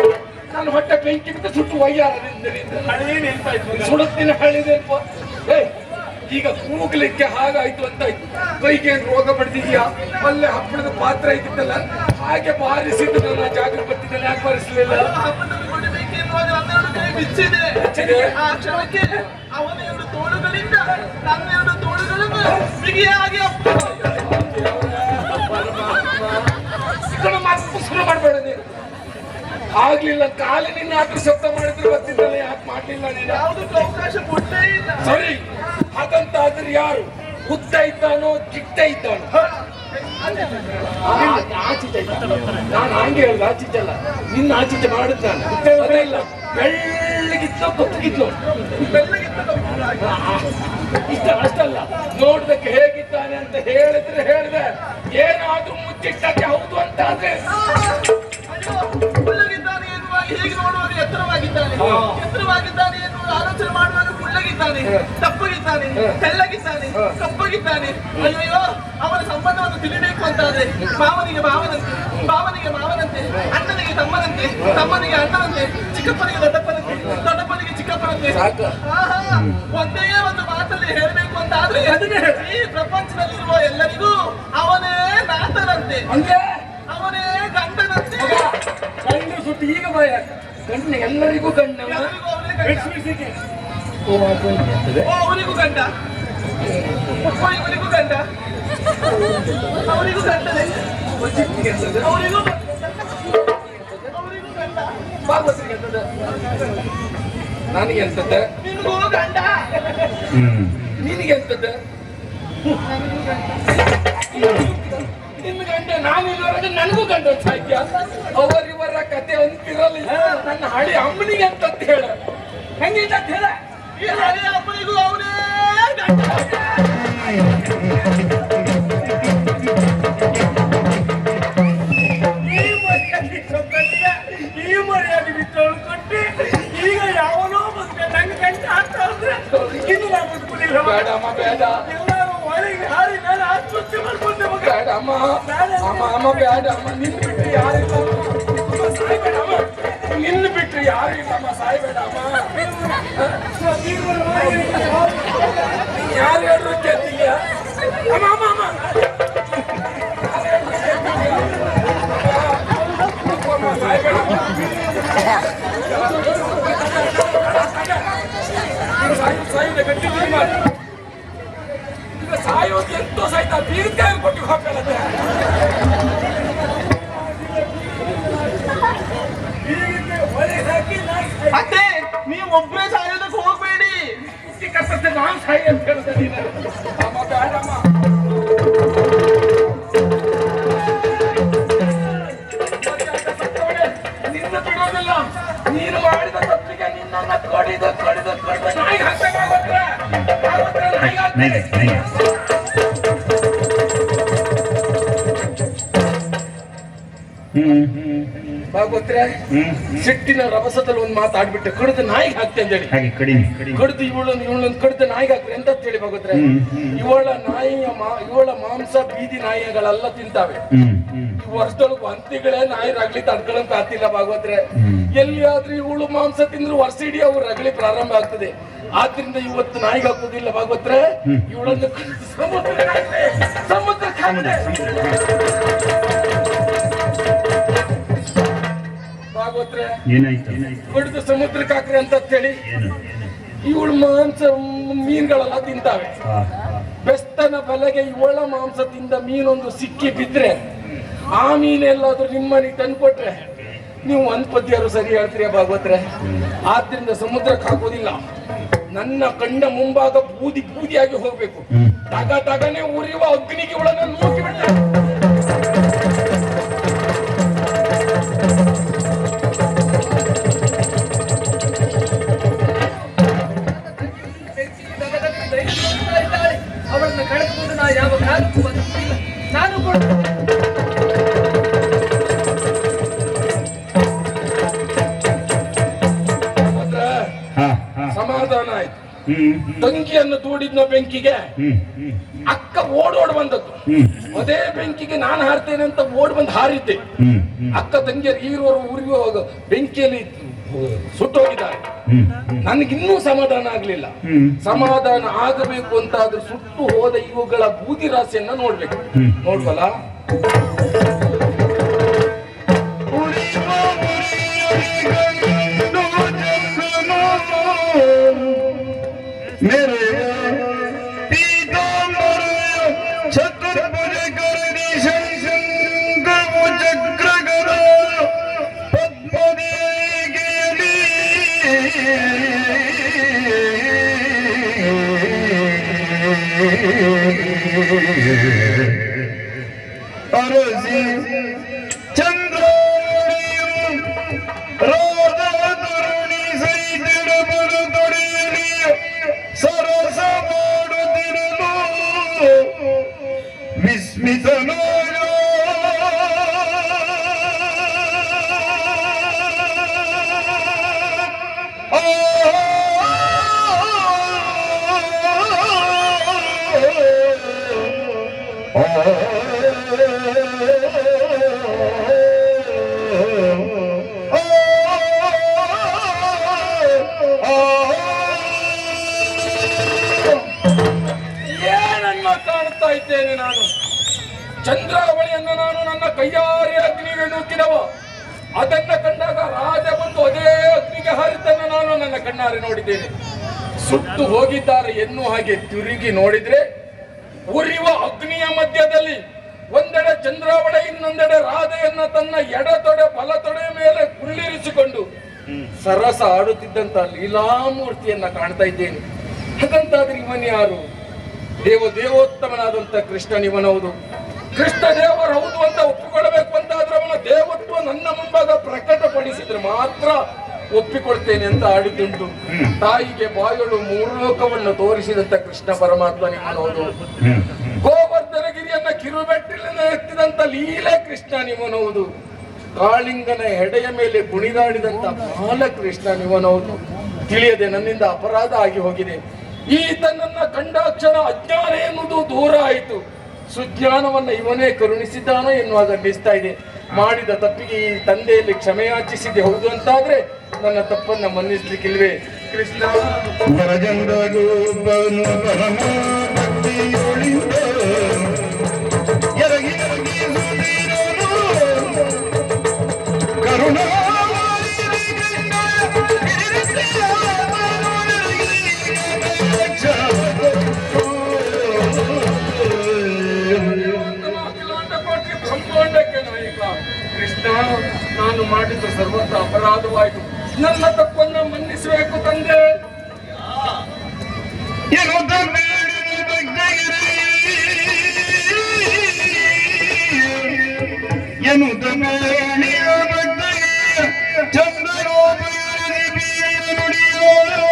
Speaker 2: ನಾನು ಹೊಟ್ಟೆ ಬೆಂಕಿ ಬಿಟ್ಟು ಸುಟ್ಟು ಒಯ್ಯಾರದಿಂದ
Speaker 3: ಹಳೇ ನೆನಪಾಯ್ತು ಮಗ.
Speaker 2: ಸುಡುತ್ತಿನ ಹೇಳಿದೆಲ್ಪ. ಏ ಈಗ ಕೂಗ್ಲಿಕ್ಕೆ ಹಾಗಾಯ್ತು ಅಂತ ಆಯ್ತು. ಕೈಗೆ ರೋಗ ಪಡೆದಿದ್ಯಾ? ಅಲ್ಲೇ ಹಪ್ಪಳದ ಪಾತ್ರ ಇದ್ದಿದ್ದಲ್ಲ, ಹಾಗೆ ಬಾರಿಸಿದ್ದು ನನ್ನ ಜಾಗ ಬರ್ತಿದ್ದಾನೆ, ಯಾಕೆ ಬಾರಿಸಲಿಲ್ಲ?
Speaker 4: ಹಬ್ಬದಲ್ಲಿ ಹೊಡಿಬೇಕೆನ್ನುವಾಗ ನನ್ನೆರಡು ಕೈ ಬಿಚ್ಚಿದೆ. ಆ ಕ್ಷಣಕ್ಕೆ ಅವನೆರಡು ತೋಳುಗಳಿಂದ ನನ್ನೆರಡು ತೋಳುಗಳನ್ನು ಬಿಗಿಯಾಗಿ
Speaker 2: ಮಾತು ಶುರು ಮಾಡಬೇಡ ನೀನು. ಆಗ್ಲಿಲ್ಲ, ಕಾಲಿನಿಂದ ಆಟ ಶಬ್ದ ಮಾಡಿದ್ರೆ ಬರ್ತಿದ್ದಲ್ಲ, ಯಾಕೆ ಮಾಡ್ಲಿಲ್ಲ ನೀನು?
Speaker 4: ಯಾವುದಕ್ಕೂ ಅವಕಾಶ ಕೊಟ್ಟೇ ಇಲ್ಲ.
Speaker 2: ಸರಿ, ಹಾಗಂತಾದ್ರೆ ಯಾರು ಉದ್ದ ಇದ್ದಾನೋ ಚಿಕ್ಕ ಇದ್ದಾನೋ? ಆಚೀಚೆ ಇದ್ದಾನೆ. ನಾನು ಹಂಗೆ ಹೇಳುದು, ಆಚೀಚೆ ಅಲ್ಲ, ನಿನ್ನ ಆಚೀಚೆ ಮಾಡುದು ನಾನು. ಅದೆಲ್ಲ ಬೆಳ್ಳಗಿದ್ದ ಗೊತ್ತಿದ್ಲು, ಇಷ್ಟ ಅಷ್ಟಲ್ಲ, ನೋಡ್ದಕ್ಕೆ ಹೇಗಿದ್ದಾನೆ ಅಂತ ಹೇಳಿದ್ರೆ ಹೇಳಿದೆ. ಏನಾದ್ರೂ ಮುಚ್ಚಿಟ್ಟಕ್ಕೆ ಹೌದು ಅಂತ ಆದ್ರೆ
Speaker 4: ಕುಳ್ಳಗಿದ್ದಾನೆ ಎನ್ನುವಾಗ ಹೇಗೆ ನೋಡುವಾಗ ಎತ್ತರವಾಗಿದ್ದಾನೆ, ಎತ್ತರವಾಗಿದ್ದಾನೆ ಎನ್ನುವಾಗ ಆಲೋಚನೆ ಮಾಡುವಾಗ ಕುಳ್ಳಗಿದ್ದಾನೆ, ದಪ್ಪಗಿದ್ದಾನೆ, ತೆಳ್ಳಗಿದ್ದಾನೆ, ಕಪ್ಪಗಿದ್ದಾನೆ. ಅಯ್ಯೋ, ಅವನ ಸಂಬಂಧವನ್ನು ತಿಳಿಬೇಕು ಅಂತಾದ್ರೆ ಮಾವನಿಗೆ ಮಾವನಂತೆ, ಭಾವನಿಗೆ ಮಾವನಂತೆ, ಅಣ್ಣನಿಗೆ ತಮ್ಮನಂತೆ, ತಮ್ಮನಿಗೆ ಅಣ್ಣನಂತೆ, ಚಿಕ್ಕಪ್ಪನಿಗೆ ದೊಡ್ಡಪ್ಪನಂತೆ, ದೊಡ್ಡಪ್ಪನಿಗೆ ಚಿಕ್ಕಪ್ಪನಂತೆ. ಒಂದೇ ಒಂದು ಮಾತಲ್ಲಿ ಹೇಳಬೇಕು ಅಂತ ಆದ್ರೆ ಈ ಪ್ರಪಂಚದಲ್ಲಿರುವ ಎಲ್ಲರಿಗೂ ಅವನೇ ನಾಥನಂತೆ, ಅವನೇ ಗಂಡನಂತೆ.
Speaker 3: ಗಂಡು ಸುಟ್ಟು ಈಗ ಭಯ.
Speaker 2: ಗಂಡ ಎಲ್ಲರಿಗೂ ಗಂಡ.
Speaker 4: ಎಲ್ಲರಿಗೂ ಅವನೇ ಗಂಡ.
Speaker 2: ಓ
Speaker 4: ಅವನಿಗೂ ಗಂಡ, ಇವನಿಗೂ ಗಂಡ, ಅವನಿಗೂ ಗಂಡನೇ, ಅವನಿಗೂ ಗಂಡ,
Speaker 2: ಭಾಗವತರಿಗೆ ಎಂತದ, ನನಗೆ ಎಂತದ,
Speaker 4: ನಿನಗೂ ಗಂಡ,
Speaker 2: ನಿನಗೆ ಎಂತದ? ನಿನ್ನ ಗಂಡ, ನಾನು ಇರುವವರೆಗೆ ನನಗೂ ಗಂಡ ಸಾಧ್ಯ. ಅವರಿವರ ಕತೆ ಅಂತಿರಲಿ. ನನ್ನ ಹಳಿ ಅಮ್ಮನಿಗೆ ಅಂತಂತ ಹೇಳ, ಹೆಂಗೆ ಅಂತ ಹೇಳ.
Speaker 4: ಈ ಹಳೆ ಅಪ್ಪನಿಗೂ ಅವನೇ ಗಂಡ.
Speaker 3: ಈ ಮರ್ಯಾದೆ ಬಿಟ್ಟವಳು ಕೊಟ್ಟು ಈಗ ಯಾವನೋ ಬಂದ್ರೆ ನಂಗೆ ಗಂಟೆ ಆಗ್ತಾ ಅಂದ್ರೆ ಇನ್ನು ನಾನು ಬದುಕುದಿಲ್ಲ.
Speaker 2: ಬೇಡಮ್ಮ ಬೇಡ,
Speaker 3: ಎಲ್ಲರೂ ಒಳಗೆ ಹಾರಿ ನಾನು ಆತ್ಮಹತ್ಯೆ ಮಾಡ್ಕೊಂಡೆ ಮಗ.
Speaker 2: ಬೇಡಮ್ಮ ಅಮ್ಮ, ಅಮ್ಮ ಬೇಡಮ್ಮ, ನಿನ್ನ ಬಿಟ್ಟು ಯಾರಿಲ್ಲ, ಸಾಯ್ಬೇಡಮ್ಮ, ನಿನ್ನ ಬಿಟ್ಟು ಯಾರಿಲ್ಲಮ್ಮ, ಸಾಯ್ಬೇಡಮ್ಮ. ಯಾರು ಹೇಳಿದ್ರು ಕೇಳ್ತೀಯ? ಅಮ್ಮ ಅಮ್ಮ ಅಮ್ಮ, ಸಾಯ್ಬೇಡಮ್ಮ. ಸಾಯಿದೆ ಗಟ್ಟಿ ಮಾಡಿ. ಈಗ ಸಾಯೋದು ಎಂತೋ ಸಹಿತ ಬೀಗದ ಕೊಟ್ಟು ಹೋಗ್ಬೇಕಂತೆ.
Speaker 4: ಅತ್ತೆ ನೀವು ಒಬ್ಬರೇ ಸಾಯೋದಕ್ಕೆ ಹೋಗ್ಬೇಡಿ.
Speaker 2: ಕಷ್ಟಕ್ಕೆ ನಾನು ಸಾಯಿ ಅಂತ ಹೇಳ್ತಾ ಇದ್ದೀನಿ. ಅಮ್ಮ ಬೇಡಮ್ಮ. ನಿನ್ನ ಬಿಡೋದಿಲ್ಲ. ನೀನು ಮಾಡಿದ ತಪ್ಪಿಗೆ ನಿನ್ನನ್ನ ಕಡಿದು ನಾಯಿಗೆ ಹಾಕ್ಬೇಕಾಗುತ್ತೆ. ಭಾಗವತ್ರೆ ಸಿಟ್ಟಿನ ರಭಸದಲ್ಲಿ ಒಂದು ಮಾತಾಡ್ಬಿಟ್ಟೆ, ಕಡಿದು ನಾಯಿಗೆ ಹಾಕ್ತೆ ಅಂತ ಹೇಳಿ. ಕಡಿದು ಇವಳನ್ನು ಕಡಿದು ನಾಯಿಗೆ ಹಾಕ್ರೆ ಅಂತ ಹೇಳಿ ಭಾಗವತ್ರೆ. ಇವಳ ಮಾಂಸ ಬೀದಿ ನಾಯಿಗಳೆಲ್ಲ ತಿಂತಾವೆ. ಈ ವರ್ಷದೊಳಗೆ ಹಂತಿಗಳೇ ನಾಯಿ ರಗಳಿ ತಡ್ಕೊಳಕ್ ಆಗ್ತಿಲ್ಲ ಭಾಗವತ್ರೆ. ಎಲ್ಲಿಯಾದ್ರೂ ಇವಳು ಮಾಂಸ ತಿಂದ್ರೆ ವರ್ಷ ಇಡೀ ಅವ್ರು ರಗಳಿ ಪ್ರಾರಂಭ ಆಗ್ತದೆ. ಆದ್ರಿಂದ ಇವತ್ತು ನಾಯಿಗೆ ಹಾಕೋದಿಲ್ಲ ಭಾಗವತ್ರೆ. ಇವಳನ್ನು ಸಮುದ್ರ ಭಾಗವತ್ರೆ ಕಡಿದು ಸಮುದ್ರಕ್ಕೆ ಹಾಕ್ರಿ ಅಂತ ಹೇಳಿ ಇವಳ ಮಾಂಸ ಮೀನುಗಳೆಲ್ಲ ತಿಂತಾವೆ. ಬೆಸ್ತನ ಬಲೆಗೆ ಇವಳ ಮಾಂಸ ತಿಂದ ಮೀನೊಂದು ಸಿಕ್ಕಿ ಬಿದ್ರೆ ಆ ಮೀನೆಲ್ಲಾದ್ರೂ ನಿಮ್ಮನೆಗೆ ತಂದ್ಕೊಟ್ರೆ ನೀವು ಒಂದ್ ಪದ್ಯಾರು ಸರಿ ಹೇಳ್ತೀರಿ ಭಾಗವತ್ರೆ. ಆದ್ರಿಂದ ಸಮುದ್ರಕ್ಕೆ ಹಾಕೋದಿಲ್ಲ. ನನ್ನ ಕಣ್ಣ ಮುಂಭಾಗ ಬೂದಿಯಾಗಿ ಹೋಗ್ಬೇಕು. ತಗನೆ ಉರಿಯುವ ಅಗ್ನಿಗೆ ಇವಳನ್ನ ನೂಕಿ ಬಿಡ್ತಾರೆ.
Speaker 1: ಅವಳನ್ನು ಕಳೆದುಕೊಂಡು ನಾ ಯಾವ ಕಾಲಕ್ಕೂ ಬದುಕುತ್ತಿಲ್ಲ. ನಾನು ಕೂಡ
Speaker 2: ಸಮಾಧಾನ ಆಯ್ತು. ತಂಗಿಯನ್ನು ದೂಡಿದ್ನ ಬೆಂಕಿಗೆ ಅಕ್ಕ ಓಡೋಡ್ ಬಂದದ್ದು. ಅದೇ ಬೆಂಕಿಗೆ ನಾನು ಹಾರ್ತೇನೆ ಅಂತ ಓಡ್ ಬಂದು ಹಾರಿದ್ದೆ. ಅಕ್ಕ ತಂಗಿಯರು ಈರುವರು ಉರಿಯುವಾಗ ಬೆಂಕಿಯಲ್ಲಿ ಸುಟ್ಟೋಗಿದ್ದಾರೆ. ನನಗಿನ್ನೂ ಸಮಾಧಾನ ಆಗ್ಲಿಲ್ಲ. ಸಮಾಧಾನ ಆಗಬೇಕು ಅಂತಾದ್ರೂ ಸುಟ್ಟು ಹೋದ ಇವುಗಳ ಬೂದಿ ರಾಶಿಯನ್ನ ನೋಡ್ಬೇಕು. ನೋಡ್ವಲ್ಲ
Speaker 6: मेरे पीतांबर चतुर्भुज करणी शंकर चक्र कर पद्मदेगी अरसी चंद्र राधा तरुणी सैतिड़ बल ತೊಡೆಯಲಿ ಸರಸ ಮಾಡುತ್ತಿರಲು ವಿಸ್ಮಿತನೋ
Speaker 2: ಕಾಣ್ತಾ ಇದ್ದೇನೆ. ನಾನು ಚಂದ್ರಾವಳಿಯನ್ನು ನಾನು ನನ್ನ ಕೈಯಾರೆ ಅಗ್ನಿಗೆ ನೂಕಿದವ. ಅದನ್ನ ಕಂಡಾಗ ರಾಜ ಬಂದು ಅದೇ ಅಗ್ನಿಗೆ ಹಾರಿದ್ದನ್ನು ನಾನು ನನ್ನ ಕಣ್ಣಾರೆ ನೋಡಿದ್ದೇನೆ. ಸುಟ್ಟು ಹೋಗಿದ್ದಾರೆ ಎನ್ನುವ ಹಾಗೆ ತಿರುಗಿ ನೋಡಿದ್ರೆ ಉರಿಯುವ ಅಗ್ನಿಯ ಮಧ್ಯದಲ್ಲಿ ಒಂದೆಡೆ ಚಂದ್ರಾವಳಿ, ಇನ್ನೊಂದೆಡೆ ರಾಧೆಯನ್ನ ತನ್ನ ಎಡತೊಡೆ ಬಲತೊಡೆ ಮೇಲೆ ಕುಳ್ಳಿರಿಸಿಕೊಂಡು ಸರಸ ಆಡುತ್ತಿದ್ದಂತ ಲೀಲಾಮೂರ್ತಿಯನ್ನ ಕಾಣ್ತಾ ಇದ್ದೇನೆ. ಹಾಗಂತಾದ್ರೆ ಇವನ್ ಯಾರು? ದೇವೋತ್ತಮನಾದಂತ ಕೃಷ್ಣನಿವನೌದು. ಕೃಷ್ಣ ದೇವರೌದು ಅಂತ ಒಪ್ಪಿಕೊಳ್ಳಬೇಕು ಅಂತಾದ್ರೆ ಅವನ ದೇವತ್ವ ನನ್ನ ಮುಂಭಾಗ ಪ್ರಕಟಪಡಿಸಿದ್ರೆ ಮಾತ್ರ ಒಪ್ಪಿಕೊಳ್ತೇನೆ ಅಂತ ಆಡಿದ್ದುಂಟು. ತಾಯಿಗೆ ಬಾಯಳು ಮೂರು ಲೋಕವನ್ನು ತೋರಿಸಿದಂತ ಕೃಷ್ಣ ಪರಮಾತ್ಮನಿವನೌದು. ಗೋವರ್ಧನಗಿರಿಯನ್ನ ಕಿರುಬೆಟ್ಟಿಲಿಂದ ಎತ್ತಿದಂತ ಲೀಲೆ ಕೃಷ್ಣನಿವನೌದು. ಕಾಳಿಂಗನ ಹೆಡೆಯ ಮೇಲೆ ಕುಣಿದಾಡಿದಂತ ಬಾಲಕೃಷ್ಣನಿವನೌದು. ತಿಳಿಯದೆ ನನ್ನಿಂದ ಅಪರಾಧ ಆಗಿ ಹೋಗಿದೆ. ಈತನನ್ನ ಕಂಡಾಕ್ಷಣ ಅಜ್ಞಾನ ಎನ್ನುವುದು ದೂರ ಆಯಿತು. ಸುಜ್ಞಾನವನ್ನ ಇವನೇ ಕರುಣಿಸಿದ್ದಾನೋ ಎನ್ನುವಾಗ ಅನ್ನಿಸ್ತಾ ಇದೆ. ಮಾಡಿದ ತಪ್ಪಿಗೆ ಈ ತಂದೆಯಲ್ಲಿ ಕ್ಷಮೆಯಾಚಿಸಿದೆ ಹೌದು ಅಂತಾದ್ರೆ ನನ್ನ ತಪ್ಪನ್ನ ಮನ್ನಿಸ್ಲಿಕ್ಕಿಲ್ವೇ ಕೃಷ್ಣ?
Speaker 6: ಕರುಣಾ
Speaker 2: ಮಾಡಿದ್ದು ಸರ್ವತ್ರ ಅಪರಾಧವಾಯಿತು. ನನ್ನ ತಪ್ಪನ್ನು ಮನ್ನಿಸಬೇಕು ತಂದೆ.
Speaker 6: ಎನ್ನುತ್ತ ಬೇಡಿದ ಭಕ್ತಗಿರಿ ಎನ್ನುತ್ತ ಬೇಡಿದ ಭಕ್ತಗಿರಿ ಚಂದ್ರೋಪಯೋಗಿ ಬೀರ ನುಡಿಯೋಳು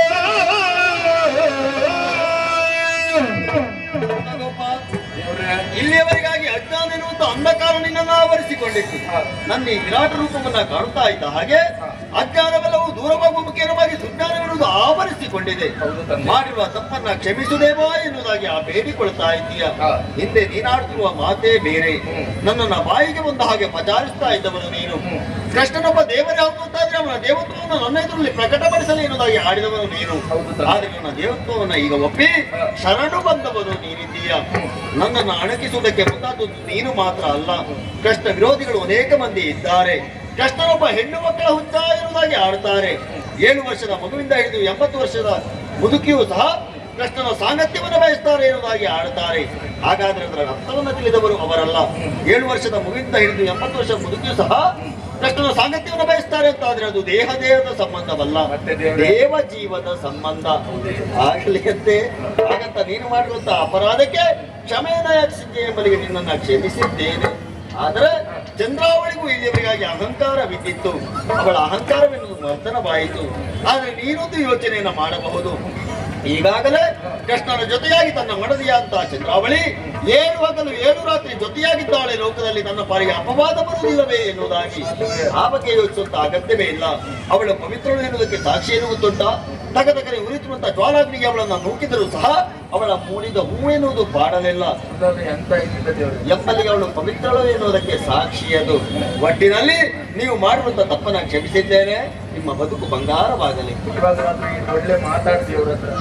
Speaker 7: ಇಲ್ಲಿಯವರೆಗಾಗಿ ಅಜ್ಞಾನ ಎನ್ನುವಂತ ಅಂಧಕಾರ ನಿನ್ನನ್ನು ಆವರಿಸಿಕೊಂಡಿತ್ತು. ನನ್ನ ಈ ವಿರಾಟ ರೂಪವನ್ನ ಕಾಣುತ್ತಾ ಇದ್ದ ಹಾಗೆ ಅಜ್ಞಾನವೆಲ್ಲವೂ ದೂರವಾಗುವ ಮುಖೇನವಾಗಿ ಸುಜ್ಞಾನವೆನ್ನುವುದು ಆವರಿಸಿಕೊಂಡಿದೆ. ಮಾಡಿರುವ ತಪ್ಪನ್ನ ಕ್ಷಮಿಸುದೇವಾ ಎನ್ನುವುದಾಗಿ ಆ ಬೇಡಿಕೊಳ್ತಾ ಇದ್ದೀಯ. ಹಿಂದೆ ನೀನಾಡುತ್ತಿರುವ ಮಾತೇ ಬೇರೆ. ನನ್ನನ್ನ ಬಾಯಿಗೆ ಬಂದ ಹಾಗೆ ಪಚಾರಿಸ್ತಾ ಇದ್ದವನು ನೀನು. ಕೃಷ್ಣನೊಬ್ಬ ದೇವರೇ ಆಗುವಂತಾದ್ರೆ ಅವನ ದೇವತ್ವವನ್ನು ನನ್ನ ಎದುರಲ್ಲಿ ಪ್ರಕಟಪಡಿಸಲಿ ಎನ್ನುವುದಾಗಿ ಆಡಿದವನು ನೀನು. ಆದರೆ ನನ್ನ ದೇವತ್ವವನ್ನ ಈಗ ಒಪ್ಪಿ ಶರಣು ಬಂದವನು ನೀನಿದ್ದೀಯ. ನನ್ನನ್ನು ಅಣಕಿಸುವುದಕ್ಕೆ ಮುಂದಾದದ್ದು ನೀನು ಮಾತ್ರ ಅಲ್ಲ, ಕೃಷ್ಣ ವಿರೋಧಿಗಳು ಅನೇಕ ಮಂದಿ ಇದ್ದಾರೆ. ಕೃಷ್ಣನೊಬ್ಬ ಹೆಣ್ಣು ಮಕ್ಕಳ ಹುಚ್ಚ ಎನ್ನುವುದಾಗಿ ಆಡುತ್ತಾರೆ. 7 ವರ್ಷದ ಮಗುವಿಂದ ಹಿಡಿದು 80 ವರ್ಷದ ಮುದುಕಿಯೂ ಸಹ ಕೃಷ್ಣನ ಸಾಂಗತ್ಯವನ್ನು ಬಯಸ್ತಾರೆ ಎನ್ನುವುದಾಗಿ ಆಡುತ್ತಾರೆ. ಹಾಗಾದ್ರೆ ಅದರ ಅರ್ಥವನ್ನು ತಿಳಿದವರು ಅವರಲ್ಲ. 7 ವರ್ಷದ ಮಗುವಿಂದ ಹಿಡಿದು 80 ವರ್ಷದ ಮುದುಕಿಯೂ ಸಹ ಕೃಷ್ಣನ ಸಾಂಗತ್ಯವನ್ನು ಬಯಸ್ತಾರೆ ಅಂತ ಆದ್ರೆ ಅದು ದೇಹದ ಸಂಬಂಧವಲ್ಲ, ದೇವ ಜೀವದ ಸಂಬಂಧ. ಆಗಲಿ ಅಂತೆ. ಹಾಗಂತ ನೀನು ಮಾಡಿರುವಂತಹ ಅಪರಾಧಕ್ಕೆ ಕ್ಷಮೆಯನ್ನ ಯಾಚಿಸಿದ್ದೆ ಎಂಬಲಿಗೆ ನಿನ್ನನ್ನು ಕ್ಷಮಿಸಿದ್ದೇನೆ. ಆದರೆ ಚಂದ್ರಾವಳಿಗೂ ಇಲ್ಲಿಯವರೆಗಾಗಿ ಅಹಂಕಾರ ಬಿದ್ದಿತ್ತು. ಅವಳ ಅಹಂಕಾರವೆನ್ನುವುದು ಮರ್ತನವಾಯಿತು. ಆದರೆ ನೀನೊಂದು ಯೋಚನೆಯನ್ನ ಮಾಡಬಹುದು. ಈಗಾಗಲೇ ಕೃಷ್ಣನ ಜೊತೆಯಾಗಿ ತನ್ನ ಮಡದಿಯಾದಂತಹ ಚಂದ್ರಾವಳಿ 7 ಹಗಲು 7 ರಾತ್ರಿ ಜೊತೆಯಾಗಿದ್ದಾಳೆ. ಲೋಕದಲ್ಲಿ ನನ್ನ ಪಾಲಿಗೆ ಅಪವಾದ ಬರುವುದಿಲ್ಲವೇ ಎನ್ನುವುದಾಗಿ ಆ ಬಗ್ಗೆ ಯೋಚಿಸುವಂತ ಅಗತ್ಯವೇ ಇಲ್ಲ. ಅವಳ ಪವಿತ್ರಳು ಎನ್ನುವುದಕ್ಕೆ ಸಾಕ್ಷಿ ಎನ್ನುವುದುಂಟ. ತಗದಗರೆ ಉರಿತಿರುವಂತಹ ಜ್ವಾಲಾಗ್ನಿಗೆ ಅವಳನ್ನು ನೂಕಿದರೂ ಸಹ ಅವಳ ಮೂಡಿದ ಹೂ ಎನ್ನುವುದು ಬಾಡಲಿಲ್ಲ ಎಂಬಲ್ಲಿಗೆ ಅವಳು ಪವಿತ್ರಳು ಎನ್ನುವುದಕ್ಕೆ ಸಾಕ್ಷಿ ಅದು. ಒಟ್ಟಿನಲ್ಲಿ ನೀವು ಮಾಡುವಂತ ತಪ್ಪನ್ನ ಕ್ಷಮಿಸಿದ್ದೇನೆ. ನಿಮ್ಮ ಬದುಕು ಬಂಗಾರವಾಗಲಿ.
Speaker 2: ಒಳ್ಳೆ ಮಾತಾಡ್ತೀವಿ ಅವ್ರ ಹತ್ರ.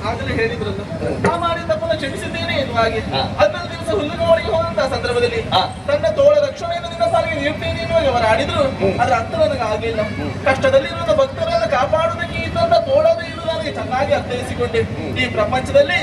Speaker 4: ಆಗಲೇ ಹೇಳಿದ್ರಲ್ಲ, ನಾ ಮಾಡಿದ ತಪ್ಪನ್ನು ಕ್ಷಮಿಸಿದ್ದೇನೆ ಎನ್ನುವಾಗೆ 11 ದಿವಸ ಹುಲ್ಲುಗಾವಲಿಗೆ ಹೋದಂತಹ ಸಂದರ್ಭದಲ್ಲಿ ತನ್ನ ತೋಳ ರಕ್ಷಣೆಯನ್ನು ನಿನ್ನ ಪಾಲಿಗೆ ನೀಡ್ತೇನೆ ಎನ್ನುವಾಗ ಅವರು ಆಡಿದ್ರು. ಅದರ ಅರ್ಥ ನನಗೆ ಆಗಲಿಲ್ಲ. ಕಷ್ಟದಲ್ಲಿರುವ ಭಕ್ತರನ್ನು ಕಾಪಾಡುವುದಕ್ಕೆ ಇದ್ದಂತ ತೋಳದ ಇದು ನನಗೆ ಚೆನ್ನಾಗಿ ಅರ್ಥೈಸಿಕೊಂಡೆ. ಈ ಪ್ರಪಂಚದಲ್ಲಿ